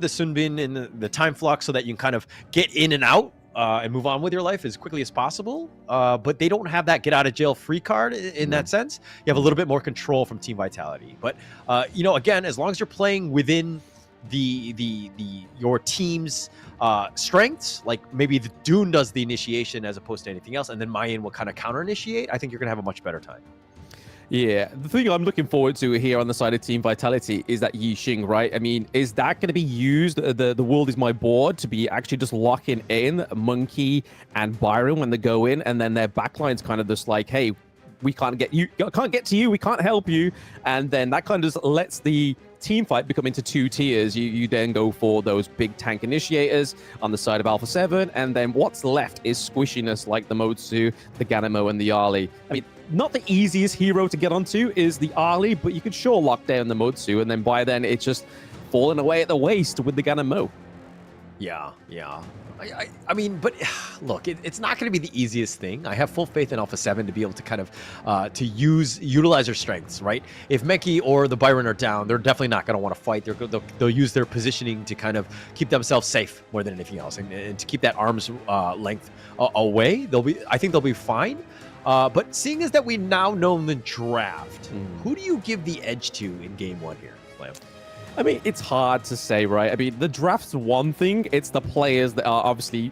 the Sunbin and the time flux so that you can kind of get in and out and move on with your life as quickly as possible. But they don't have that get out of jail free card in that sense. You have a little bit more control from Team Vitality. But you know, again, as long as you're playing within your team's strengths, like maybe the Dune does the initiation as opposed to anything else, and then Mayan will kind of counter initiate, I think you're gonna have a much better time. Yeah, the thing I'm looking forward to here on the side of Team Vitality is that Yixing, right? I mean, is that going to be used, the world is my board, to be actually just locking in Monkey and Byron when they go in, and then their backline's kind of just like, hey, we can't get to you, we can't help you, and then that kind of just lets the team fight become into two tiers. You then go for those big tank initiators on the side of Alpha7, and then what's left is squishiness like the Motsu, the Ganamo, and the Ali. I mean, not the easiest hero to get onto is the Ali, but you could sure lock down the Motsu, and then by then it's just falling away at the waist with the Ganamo. Yeah. I mean, but look, it's not going to be the easiest thing. I have full faith in Alpha7 to be able to kind of utilize their strengths, right? If Meki or the Byron are down, they're definitely not going to want to fight. They'll use their positioning to kind of keep themselves safe more than anything else, and to keep that arm's length away. I think they'll be fine. But seeing as that we now know the draft, who do you give the edge to in game one here, Lamb? I mean, it's hard to say, right? I mean, the draft's one thing. It's the players that are obviously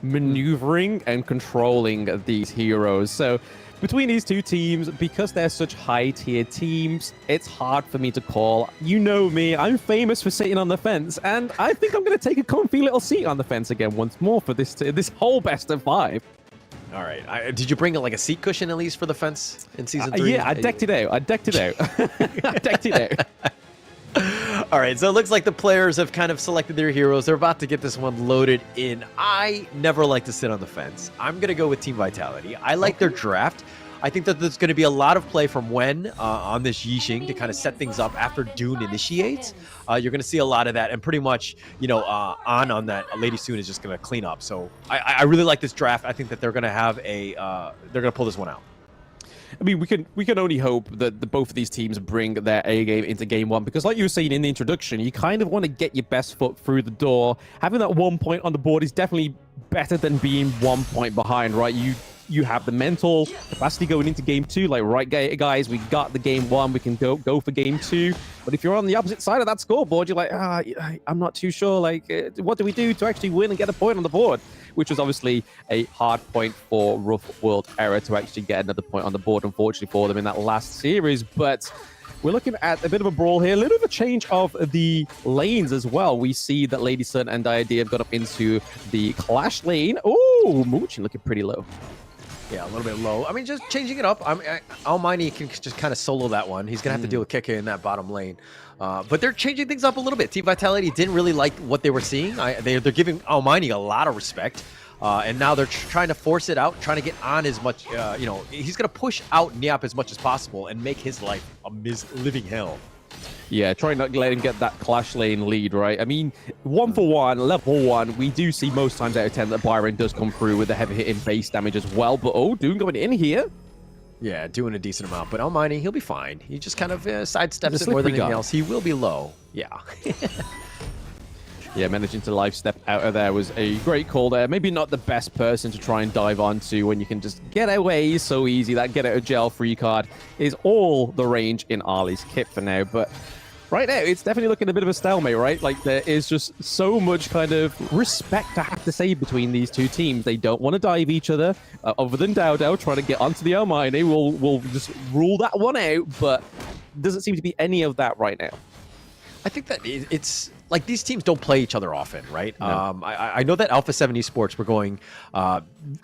maneuvering and controlling these heroes. So between these two teams, because they're such high-tier teams, it's hard for me to call. You know me, I'm famous for sitting on the fence, and I think I'm going to take a comfy little seat on the fence again once more for this whole best of 5. All right. Did you bring like a seat cushion at least for the fence in season 3? Yeah, I decked it out. I decked it out. All right, so it looks like the players have kind of selected their heroes. They're about to get this one loaded in. I never like to sit on the fence. I'm going to go with Team Vitality. I like their draft. I think that there's going to be a lot of play from Wen on this Yixing to kind of set things up after Dune initiates. You're going to see a lot of that, and pretty much, you know, on that, Lady Soon is just going to clean up. So I really like this draft. I think that they're going to have they're going to pull this one out. I mean, we can only hope that both of these teams bring their A game into game one, because like you were saying in the introduction, you kind of want to get your best foot through the door. Having that 1 point on the board is definitely better than being 1 point behind, right? You have the mental capacity going into game 2, like, right, guys, we got the game 1, we can go for game 2. But if you're on the opposite side of that scoreboard, you're like, I'm not too sure, like, what do we do to actually win and get a point on the board? Which was obviously a hard point for Rough World Era to actually get another point on the board, unfortunately, for them in that last series. But we're looking at a bit of a brawl here, a little bit of a change of the lanes as well. We see that Lady Sun and Diadea have got up into the Clash lane. Oh, Moochin looking pretty low. Yeah, a little bit low. I mean, just changing it up. Almighty can just kind of solo that one. He's going to have to deal with Keke in that bottom lane. But they're changing things up a little bit. Team Vitality didn't really like what they were seeing. They're giving Almighty a lot of respect. And now they're trying to force it out, trying to get on as much, you know, he's going to push out Niap as much as possible and make his life a living hell. Yeah, try not to let him get that Clash lane lead, right? I mean, 1-for-1, level 1, we do see most times out of 10 that Byron does come through with the heavy hitting base damage as well. But, oh, Dune going in here. Yeah, doing a decent amount. But Almighty, he'll be fine. He just kind of sidesteps it more than anything else. He will be low. Yeah. Yeah, managing to live step out of there was a great call there. Maybe not the best person to try and dive onto when you can just get away so easy. That get out of jail free card is all the range in Ali's kit for now. But right now, it's definitely looking a bit of a stalemate, right? Like, there is just so much kind of respect I have to say between these two teams. They don't want to dive each other. Other than Dowdow trying to get onto the Almighty, we'll just rule that one out. But doesn't seem to be any of that right now. I think that it's like these teams don't play each other often, right? No. I know that Alpha7 Esports were going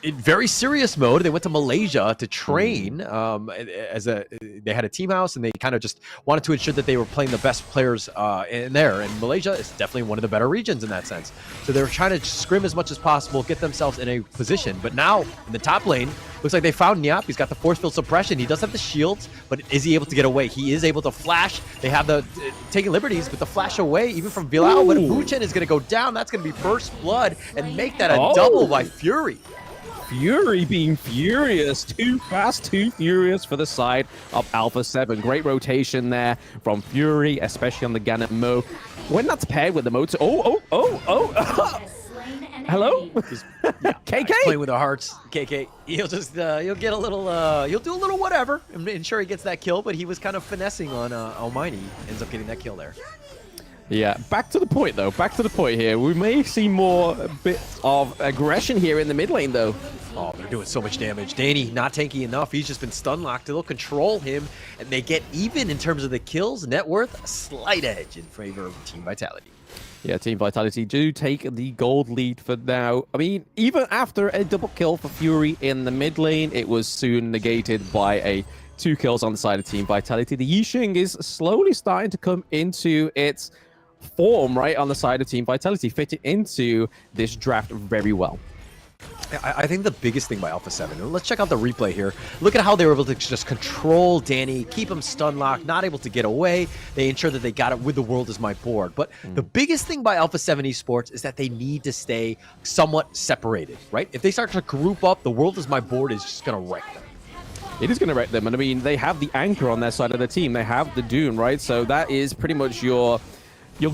in very serious mode. They went to Malaysia to train they had a team house, and they kind of just wanted to ensure that they were playing the best players in there. And Malaysia is definitely one of the better regions in that sense. So they were trying to scrim as much as possible, get themselves in a position. But now in the top lane, looks like they found Niap. He's got the force field suppression. He does have the shields, but is he able to get away? He is able to flash. They have the taking liberties with the flash away, even from Bilal. But Buchen is going to go down. That's going to be first blood and make that a double by Fury. Fury being furious. Too fast, too furious for the side of Alpha7. Great rotation there from Fury, especially on the Ganamo. when that's paired with the motor... Oh! Hello? KK? Playing with the hearts. KK, he'll just, he'll get a little, he'll do a little whatever and ensure he gets that kill, but he was kind of finessing on Almighty. Ends up getting that kill there. Yeah, back to the point, though. Back to the point here. We may see more bits of aggression here in the mid lane, though. Oh, they're doing so much damage. Danny, not tanky enough. He's just been stun locked. They'll control him, and they get even in terms of the kills. Net worth, a slight edge in favor of Team Vitality. Yeah, Team Vitality do take the gold lead for now. I mean, even after a double kill for Fury in the mid lane, it was soon negated by a 2 kills on the side of Team Vitality. The Yixing is slowly starting to come into its form, right, on the side of Team Vitality, fitting into this draft very well. I think the biggest thing by Alpha7, let's check out the replay here. Look at how they were able to just control Danny, keep him stun locked, not able to get away. They ensure that they got it with the world as my board. But the biggest thing by Alpha7 Esports is that they need to stay somewhat separated, right? If they start to group up, the world as my board is just going to wreck them. It is going to wreck them. And I mean, they have the anchor on their side of the team. They have the Dune, right? So that is pretty much your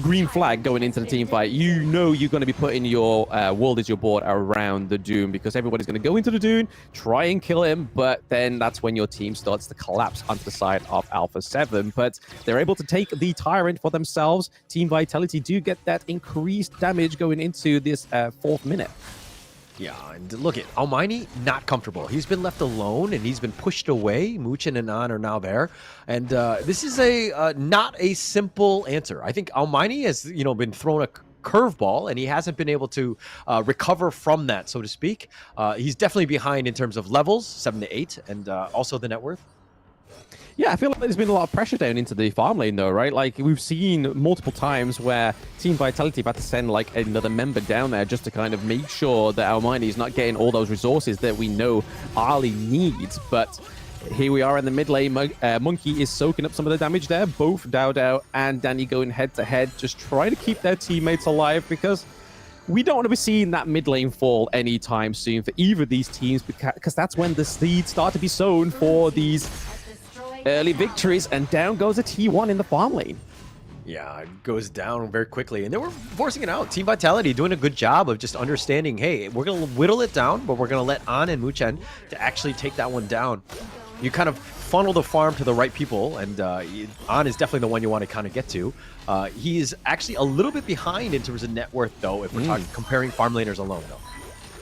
green flag going into the team fight. You know you're going to be putting your world as your board around the Doom, because everybody's going to go into the Doom, try and kill him, but then that's when your team starts to collapse onto the side of Alpha7. But they're able to take the Tyrant for themselves. Team Vitality do get that increased damage going into this 4th minute. Yeah, and look at Almighty, not comfortable. He's been left alone, and he's been pushed away. Muchen and An are now there. And this is a not a simple answer. I think Almighty has, been thrown a curveball, and he hasn't been able to recover from that, so to speak. He's definitely behind in terms of levels, 7 to 8, and also the net worth. Yeah, I feel like there's been a lot of pressure down into the farm lane, though, right? Like, we've seen multiple times where Team Vitality have had to send, like, another member down there just to kind of make sure that Almighty is not getting all those resources that we know Arlie needs. But here we are in the mid lane. Monkey is soaking up some of the damage there. Both Dao and Danny going head-to-head, just trying to keep their teammates alive, because we don't want to be seeing that mid lane fall anytime soon for either of these teams, because that's when the seeds start to be sown for these early victories, and down goes a T1 in the farm lane. Yeah, it goes down very quickly, and they were forcing it out. Team Vitality doing a good job of just understanding, hey, we're going to whittle it down, but we're going to let An and Muchen to actually take that one down. You kind of funnel the farm to the right people, and An is definitely the one you want to kind of get to. He is actually a little bit behind in terms of net worth, though, if we're talking comparing farm laners alone, though.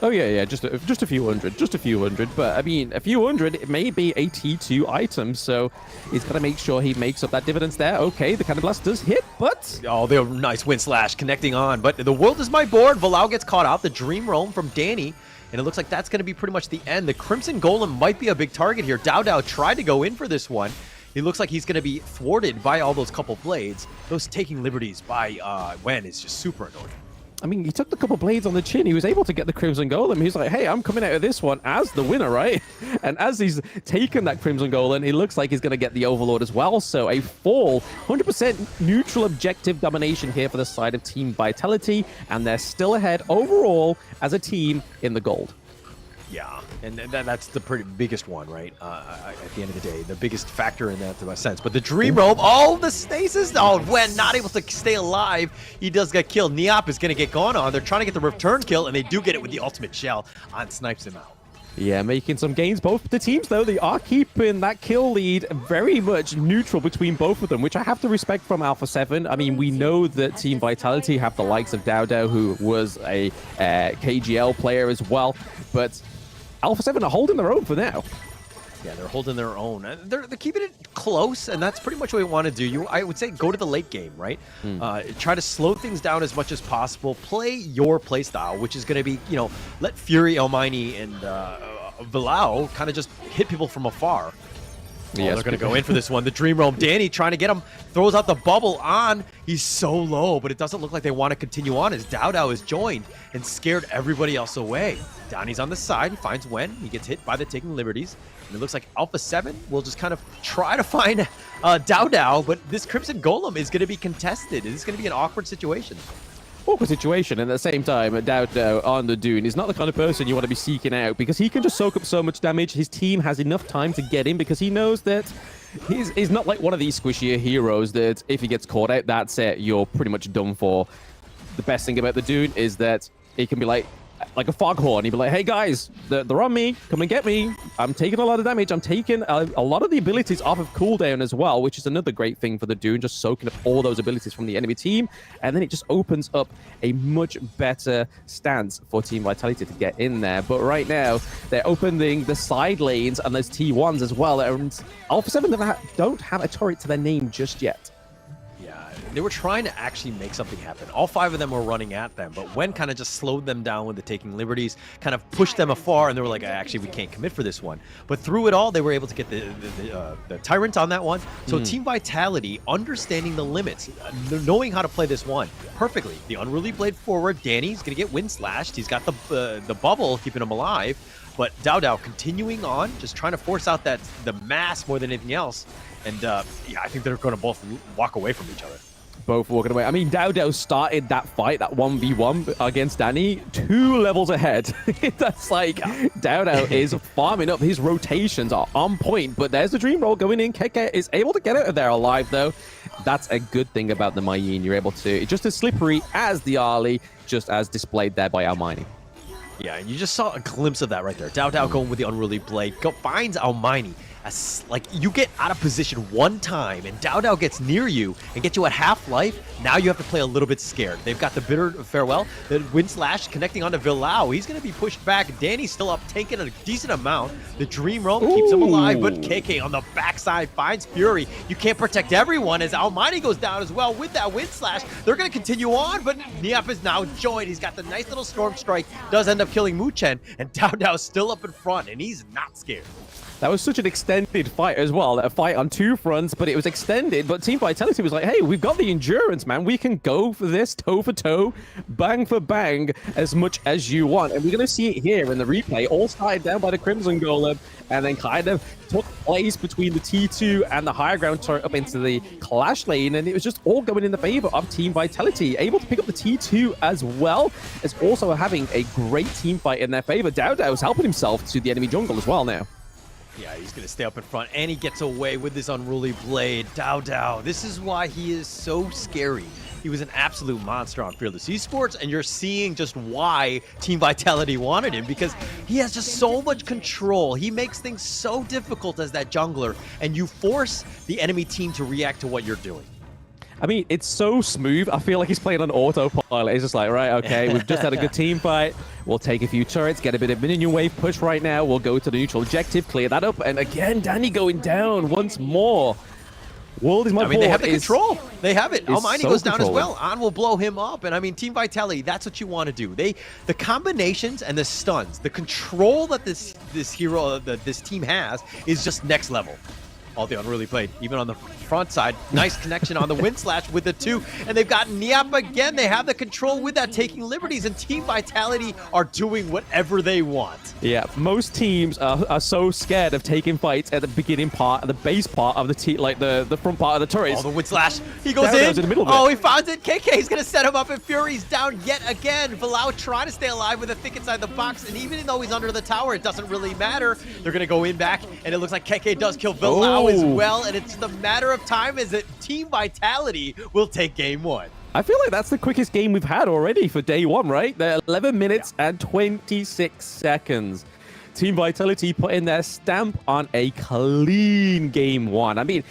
Oh, yeah, just a few hundred. But, I mean, a few hundred, it may be a T2 item, so he's got to make sure he makes up that dividends there. Okay, the Cannon Blast does hit, but... Oh, they're nice wind slash connecting on, but the world is my board. Valau gets caught out. The Dream Roam from Danny, and it looks like that's going to be pretty much the end. The Crimson Golem might be a big target here. Dao tried to go in for this one. He looks like he's going to be thwarted by all those couple blades. Those taking liberties by Wen is just super annoying. I mean, he took the couple blades on the chin. He was able to get the Crimson Golem. He's like, hey, I'm coming out of this one as the winner, right? And as he's taken that Crimson Golem, it looks like he's going to get the Overlord as well. So a full 100% neutral objective domination here for the side of Team Vitality. And they're still ahead overall as a team in the gold. Yeah, and that's the pretty biggest one, right? At the end of the day, the biggest factor in that sense. But the Dream Roam, oh, the stasis, oh, Wen not able to stay alive. He does get killed. Neop is going to get gone on. They're trying to get the return kill, and they do get it with the ultimate shell. On snipes him out. Yeah, making some gains. Both the teams, though, they are keeping that kill lead very much neutral between both of them, which I have to respect from Alpha7. I mean, we know that Team Vitality have the likes of Dao, who was a KGL player as well, but Alpha7 are holding their own for now. Yeah, they're holding their own. They're keeping it close, and that's pretty much what we want to do. I would say go to the late game, right? Try to slow things down as much as possible. Play your play style, which is going to be, let Fury, Almighty, and Valau kind of just hit people from afar. Yes, they're going to go in for this one. The Dream Roam, Danny trying to get him, throws out the bubble on. He's so low, but it doesn't look like they want to continue on as Dao is joined and scared everybody else away. Donnie's on the side. He finds Wen. He gets hit by the Taking Liberties. And it looks like Alpha7 will just kind of try to find Dao, but this Crimson Golem is going to be contested. It's going to be an awkward situation. awkward situation. And at the same time, Dowdo on the Dune is not the kind of person you want to be seeking out because he can just soak up so much damage. His team has enough time to get in because he knows that he's not like one of these squishier heroes that if he gets caught out, that's it. You're pretty much done for. The best thing about the Dune is that it can be like a foghorn. He'd be like, hey guys, they're on me. Come and get me. I'm taking a lot of damage. I'm taking a lot of the abilities off of cooldown as well, which is another great thing for the Dune, just soaking up all those abilities from the enemy team. And then it just opens up a much better stance for Team Vitality to get in there. But right now, they're opening the side lanes and there's T1s as well. And Alpha7 don't have a turret to their name just yet. They were trying to actually make something happen. All 5 of them were running at them, but Wen kind of just slowed them down with the taking liberties, kind of pushed them afar, and they were like, actually, we can't commit for this one. But through it all, they were able to get the Tyrant on that one. So Team Vitality, understanding the limits, knowing how to play this one perfectly. The Unruly Blade forward, Danny's going to get wind slashed. He's got the bubble keeping him alive. But Dowdo continuing on, just trying to force out the mass more than anything else. And yeah, I think they're going to both walk away from each other. Both walking away. I mean, Dowdo started that fight, that 1v1 against Danny, 2 levels ahead. That's like, Dowdo is farming up. His rotations are on point, but there's the dream roll going in. Keke is able to get out of there alive, though. That's a good thing about the Mayin. You're able to, it's just as slippery as the Ali, just as displayed there by Almighty. Yeah, and you just saw a glimpse of that right there. Dowdo going with the Unruly Blade, finds Almighty. Like, you get out of position one time, and Dowdo gets near you and gets you at half-life. Now you have to play a little bit scared. They've got the Bitter Farewell, the Wind Slash connecting onto Villau. He's going to be pushed back. Danny's still up, taking a decent amount. The Dream Roam keeps him alive, but KK on the backside finds Fury. You can't protect everyone as Almighty goes down as well with that Wind Slash. They're going to continue on, but Niap is now joined. He's got the nice little Storm Strike, does end up killing Muchen, and Dowdo's still up in front, and he's not scared. That was such an extended fight as well. A fight on 2 fronts, but it was extended. But Team Vitality was like, hey, we've got the endurance, man. We can go for this toe for toe, bang for bang, as much as you want. And we're going to see it here in the replay. All started down by the Crimson Golem, and then kind of took place between the T2 and the higher ground turret up into the Clash lane. And it was just all going in the favor of Team Vitality. Able to pick up the T2 as well, as also having a great team fight in their favor. Dowdo's helping himself to the enemy jungle as well now. Yeah, he's going to stay up in front, and he gets away with this Unruly Blade. Dowdo, this is why he is so scary. He was an absolute monster on Fearless Esports, and you're seeing just why Team Vitality wanted him, because he has just so much control. He makes things so difficult as that jungler, and you force the enemy team to react to what you're doing. I mean, it's so smooth. I feel like he's playing on autopilot. He's just like, right, okay, we've just had a good team fight. We'll take a few turrets, get a bit of minion wave push right now. We'll go to the neutral objective, clear that up. And again, Danny going down once more. World is my board. They have the control. They have it. Almighty goes down as controlling. well. On will blow him up. And I mean, Team Vitality, that's what you want to do. The combinations and the stuns, the control that this hero, this team has is just next level. All the Unruly Blade, even on the front side. Nice connection on the Wind Slash with the 2. And they've got Niap again. They have the control with that taking liberties, and Team Vitality are doing whatever they want. Yeah, most teams are so scared of taking fights at the beginning part, the base part of the front part of the turret. Oh, the Wind Slash. He goes in the middle of it. Oh, he finds it. KK's going to set him up, and Fury's down yet again. Villau trying to stay alive with a thick inside the box, and even though he's under the tower, it doesn't really matter. They're going to go in back, and it looks like KK does kill Villau as well, and it's the matter of time as that Team Vitality will take game 1. I feel like that's the quickest game we've had already for day 1, right? They're 11 minutes and 26 seconds. Team Vitality put in their stamp on a clean game 1. I mean,